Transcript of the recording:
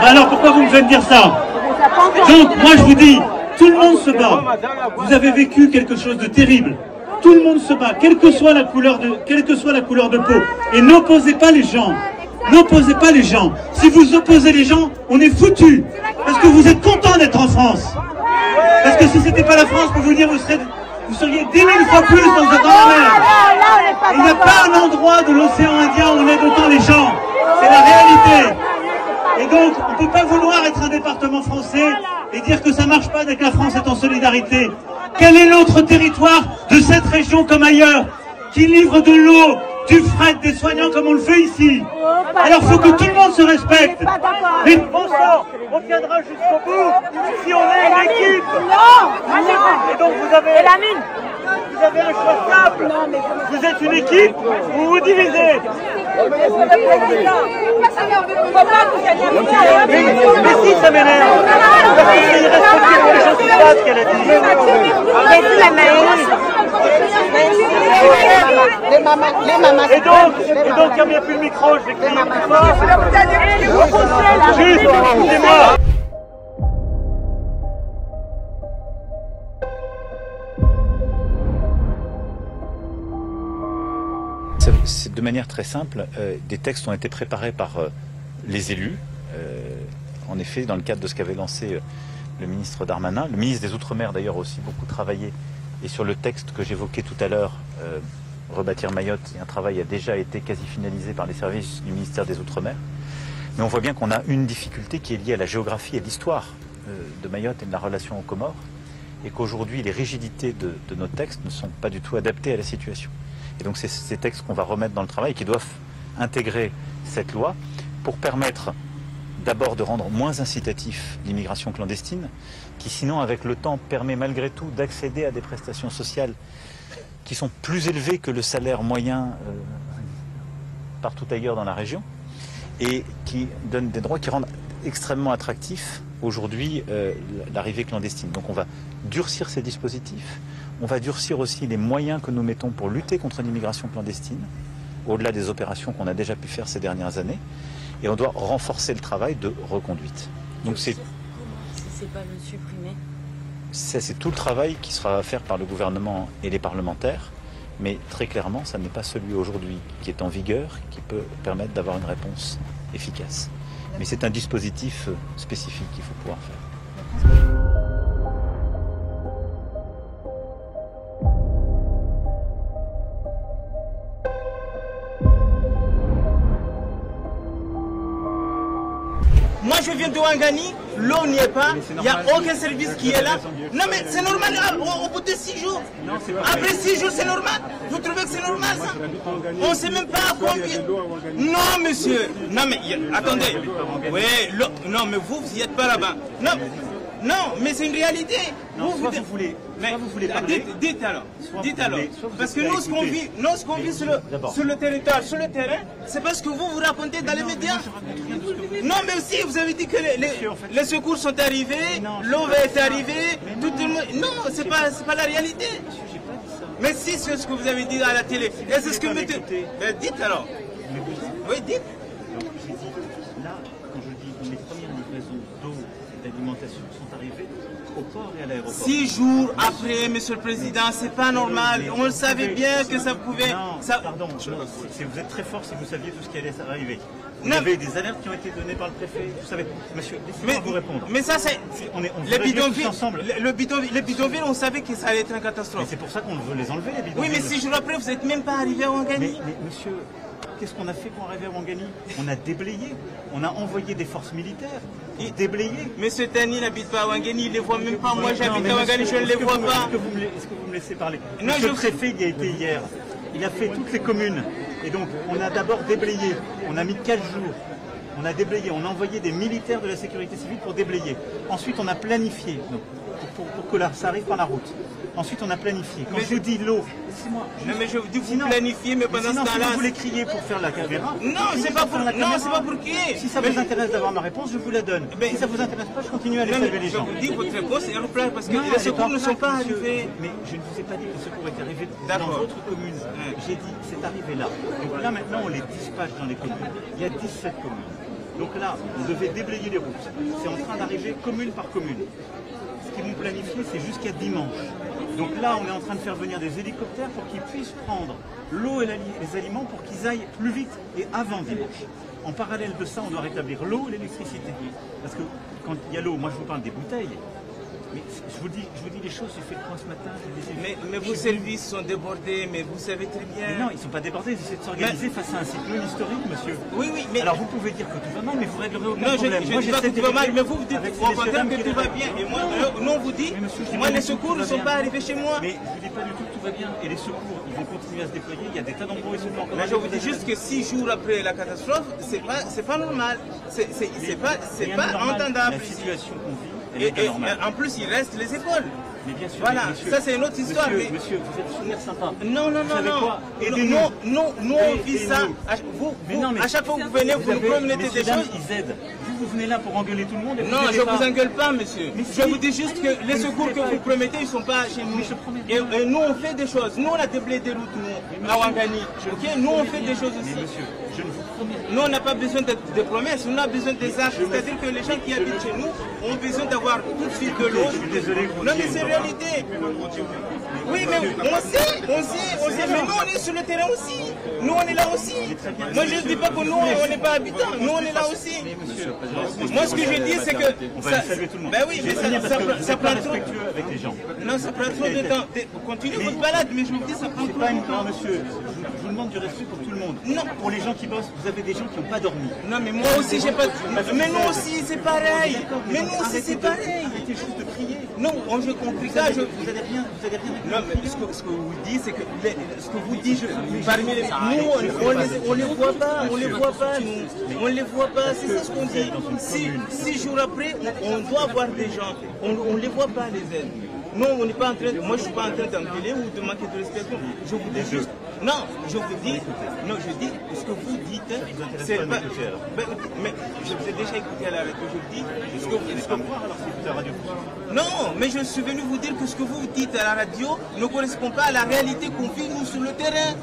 Alors pourquoi vous me faites dire ça? Donc moi je vous dis, tout le monde se bat. Vous avez vécu quelque chose de terrible. Tout le monde se bat, quelle que soit la couleur de peau. Et n'opposez pas les gens. N'opposez pas les gens. Si vous opposez les gens, on est foutus. Parce que vous êtes contents d'être en France. Parce que si c'était pas la France, pour vous dire, vous seriez 10 000 fois plus dans la mer. Il n'y a pas un endroit de l'océan Indien où on aide autant les gens. C'est la réalité. Et donc, on ne peut pas vouloir être un département français et dire que ça ne marche pas dès que la France est en solidarité. Quel est l'autre territoire de cette région comme ailleurs qui livre de l'eau, du fret, des soignants comme on le fait ici? Alors il faut que tout le monde se respecte. Mais bon sang, on tiendra jusqu'au bout si on est une équipe. Et donc vous avez un choix simple. Vous êtes une équipe ou vous vous divisez. Mais si ça m'énerve. Parce que c'est irrespectueux pour les gens qui savent ce qu'elle a dit. Et donc, il n'y a plus le micro, je vais crier plus fort. Juste, écoutez-moi. C'est de manière très simple, des textes ont été préparés par les élus, en effet, dans le cadre de ce qu'avait lancé le ministre Darmanin. Le ministre des Outre-mer, d'ailleurs, a aussi beaucoup travaillé. Et sur le texte que j'évoquais tout à l'heure, Rebâtir Mayotte, un travail a déjà été quasi finalisé par les services du ministère des Outre-mer. Mais on voit bien qu'on a une difficulté qui est liée à la géographie et l'histoire de Mayotte et de la relation aux Comores, et qu'aujourd'hui, les rigidités de nos textes ne sont pas du tout adaptées à la situation. Et donc c'est ces textes qu'on va remettre dans le travail, qui doivent intégrer cette loi pour permettre d'abord de rendre moins incitatif l'immigration clandestine, qui sinon avec le temps permet malgré tout d'accéder à des prestations sociales qui sont plus élevées que le salaire moyen partout ailleurs dans la région, et qui donnent des droits qui rendent extrêmement attractifs aujourd'hui l'arrivée clandestine. Donc on va durcir ces dispositifs, on va durcir aussi les moyens que nous mettons pour lutter contre l'immigration clandestine, au-delà des opérations qu'on a déjà pu faire ces dernières années, et on doit renforcer le travail de reconduite. Donc c'est pas le supprimer. C'est tout le travail qui sera à faire par le gouvernement et les parlementaires, mais très clairement, ça n'est pas celui aujourd'hui qui est en vigueur qui peut permettre d'avoir une réponse efficace. Mais c'est un dispositif spécifique qu'il faut pouvoir faire. Moi je viens de Ouangani, l'eau n'y est pas, il n'y a aucun service qui est là. Non mais c'est normal, au bout de 6 jours. Après 6 jours c'est normal. Vous trouvez que c'est normal ça? On ne sait même pas à combien. Non monsieur, non mais attendez. Oui, non mais vous n'êtes pas là-bas. Non, mais c'est une réalité. Non, vous voulez parler. Dites alors. Parce que nous, ce qu'on vit sur le territoire, sur le terrain, c'est parce que vous racontez dans les médias. Non, mais aussi, vous avez dit que les secours sont arrivés, l'eau est arrivée, tout le monde. Non, c'est pas la réalité. Mais si c'est ce que vous avez dit à la télé, et c'est ce que vous dites. Dites alors. Oui, dites. Là, quand je dis les premières livraisons d'eau et d'alimentation sont arrivées au port et à l'aéroport. 6 jours après, Monsieur le Président, c'est pas normal. On le savait bien que ça pouvait. Non, pardon, vous êtes très fort si vous saviez tout ce qui allait arriver. Vous avez des alertes qui ont été données par le préfet. Vous savez, monsieur, laissez-moi vous répondre. Mais ça, c'est. Les bidonvilles, on savait que ça allait être une catastrophe. Mais c'est pour ça qu'on veut les enlever, les bidonvilles. Oui, mais 6 jours après, vous n'êtes même pas arrivé à Ouangani. Mais monsieur, qu'est-ce qu'on a fait pour arriver à Ouangani? On a déblayé, on a envoyé des forces militaires. Et déblayé. Monsieur Tani n'habite pas à Ouangani, il ne les voit même pas. Moi, j'habite à Ouangani, je ne les vois pas. Est-ce que vous me laissez parler? Monsieur le préfet, il y a été hier. Il a fait toutes les communes. Et donc, on a d'abord déblayé. On a mis 4 jours. On a déblayé. On a envoyé des militaires de la sécurité civile pour déblayer. Ensuite, on a planifié donc, pour que ça arrive par la route. Ensuite, on a planifié. Quand je vous dis l'eau, laissez-moi. Non, mais je vous dis vous planifiez, mais pendant ce temps-là. Si vous voulez crier pour faire la caméra. Non, c'est pas pour crier. Si ça vous intéresse d'avoir ma réponse, je vous la donne. Si ça vous intéresse pas, je continue à laisser les gens. Je vous dis votre réponse est en place parce que les secours ne sont pas arrivés. Mais je ne vous ai pas dit que les secours étaient arrivés dans votre commune. J'ai dit c'est arrivé là. Donc là, maintenant, on les dispatche dans les communes. Il y a 17 communes. Donc là, on devait déblayer les routes. C'est en train d'arriver commune par commune. Ce qu'ils vont planifier, c'est jusqu'à dimanche. Donc là, on est en train de faire venir des hélicoptères pour qu'ils puissent prendre l'eau et les aliments pour qu'ils aillent plus vite et avant dimanche. En parallèle de ça, on doit rétablir l'eau et l'électricité. Parce que quand il y a l'eau, moi je vous parle des bouteilles. Mais je vous dis les choses, j'ai fait le point ce matin. Mais vos services sont débordés, mais vous savez très bien. Mais non, ils ne sont pas débordés, ils essaient de s'organiser face à un cyclone historique, monsieur. Oui, oui, mais... Alors vous pouvez dire que tout va mal, mais vous réglerez aucun problème. Non, je ne dis pas que tout va mal, mais vous dites au contraire que tout va bien. Et moi, nous on vous dit, moi les secours ne sont pas arrivés chez moi. Mais je ne vous dis pas du tout que tout va bien. Et les secours, ils vont continuer à se déployer, il y a des tas d'endroits où ils sont pas encore. Mais je vous dis juste que 6 jours après la catastrophe, c'est pas normal. C'est pas entendable. La situation qu'on vit. Et en plus, il reste les écoles. Mais bien sûr, voilà, monsieur, ça c'est une autre histoire. Monsieur, vous êtes souvenir sympa. Non. Nous, on vit ça. À chaque fois que vous venez, vous nous promettez des choses. Ils aident. Vous venez là pour engueuler tout le monde. Non, je ne vous engueule pas, monsieur. Je vous dis juste que les secours que vous promettez, ils ne sont pas chez nous. Et nous, on fait des choses. Nous, on a déblayé des routes, nous, à Ouangani. Nous, on fait des choses aussi. Je ne vous promets. Nous, on n'a pas besoin de promesses, on a besoin des actes. C'est-à-dire que les gens qui habitent chez nous ont besoin d'avoir tout de suite de l'eau. Je suis désolé. Non, mais c'est réalité. Oui, mais on sait. Mais nous, on est sur le terrain aussi. Nous, on est là aussi. Moi, je ne dis pas que nous, on n'est pas habitants. Nous, on est là aussi. Moi, ce que je dis, c'est que... On va saluer tout le monde. Ben oui, mais ça prend trop... avec les gens. Non, ça prend trop de temps. Continuez votre balade, mais je vous dis, ça prend trop de temps. Non, monsieur, je vous demande du respect pour tout le monde. Non. Pour les gens qui bossent, vous avez des gens qui n'ont pas dormi. Non, mais moi aussi, j'ai pas... Mais nous aussi, c'est pareil. Mais nous aussi, c'est pareil. Arrêtez juste de crier. Non, j'ai compris ça. Vous allez rien. Non, mais ce que vous dites, c'est que ce que vous dites, parmi les... Nous, on les voit pas. On les voit pas. C'est ça ce qu'on dit. 6 jours après, on doit voir des gens. On les voit pas, les aides. Non, on n'est pas en train. Moi, je suis pas en train d'engueuler ou de manquer de respect. Je vous dis juste. Non, je vous dis. Non, je dis ce que vous dites. C'est pas. Mais je vous ai déjà écouté à la radio. Je vous dis. Ce que vous. Non, mais je suis venu vous dire que ce que vous dites à la radio ne correspond pas à la réalité qu'on vit nous sur le terrain.